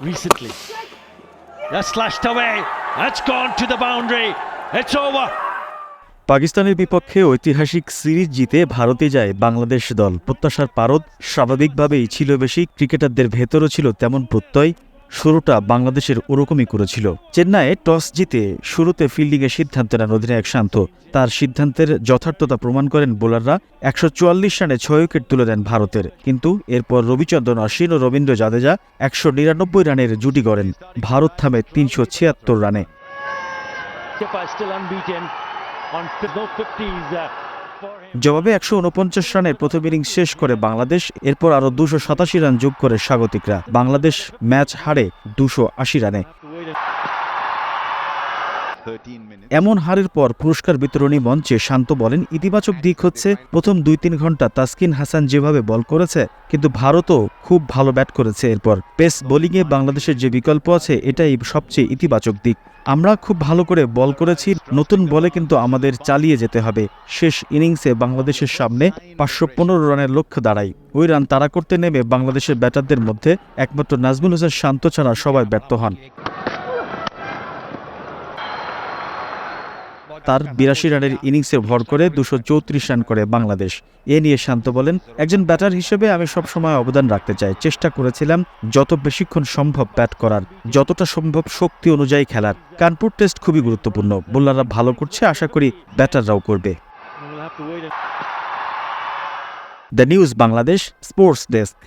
recently. That's slashed away. That's gone to the boundary. It's over. পাকিস্তানের বিপক্ষে ঐতিহাসিক series জিতে ভারতে যায় বাংলাদেশ দল। প্রত্যাশার পারদ স্বাভাবিকভাবেই ছিল বেশি, ক্রিকেটারদের ভেতরও ছিল তেমন প্রত্যয়। শুরুটা বাংলাদেশের ওরকমই করেছিল। চেন্নাইয়ে টস জিতে শুরুতে ফিল্ডিংয়ের সিদ্ধান্ত নেন অধিনায়ক শান্ত। তার সিদ্ধান্তের যথার্থতা প্রমাণ করেন বোলাররা। ১৪৪ রানে ৬ উইকেট তুলে নেন ভারতের। কিন্তু এরপর রবিচন্দ্রন অশ্বিন ও রবীন্দ্র জাদেজা ১৯৯ রানের জুটি গড়েন। ভারত থামে ৩৭৬ রানে। Still unbeaten on no 50s for him. জবাবে ১৪৯ রানের প্রথম ইনিংস শেষ করে বাংলাদেশ। এরপর আরও ২৮৭ রান যোগ করে স্বাগতিকরা। বাংলাদেশ ম্যাচ হারে ২৮০ রানে। এমন হারের পর পুরস্কার বিতরণী মঞ্চে শান্ত বলেন, ইতিবাচক দিক হচ্ছে প্রথম ২-৩ ঘন্টা তাসকিন হাসান যেভাবে বল করেছে, কিন্তু ভারতও খুব ভালো ব্যাট করেছে। এরপর পেস বোলিংয়ে বাংলাদেশের যে বিকল্প আছে এটাই সবচেয়ে ইতিবাচক দিক। আমরা খুব ভালো করে বল করেছি, নতুন বলে কিন্তু আমাদের চালিয়ে যেতে হবে। শেষ ইনিংসে বাংলাদেশের সামনে ৫১৫ রানের লক্ষ্য দাঁড়ায়। ওই রান তাড়া করতে নেমে বাংলাদেশের ব্যাটারদের মধ্যে একমাত্র নাজমুল হোসেন শান্ত ছাড়া সবাই ব্যর্থ হন। তার ৮২ রানের ইনিংসে ভর করে ২৩৪ রান করে বাংলাদেশ। এ নিয়ে শান্ত বলেন, একজন ব্যাটার হিসেবে আমি সবসময় অবদান রাখতে চাই। চেষ্টা করেছিলাম যত বেশিক্ষণ সম্ভব ব্যাট করার, যতটা সম্ভব শক্তি অনুযায়ী খেলার। কানপুর টেস্ট খুবই গুরুত্বপূর্ণ। বোলাররা ভালো করছে, আশা করি ব্যাটাররাও করবে। We'll have to wait. The news Bangladesh sports desk.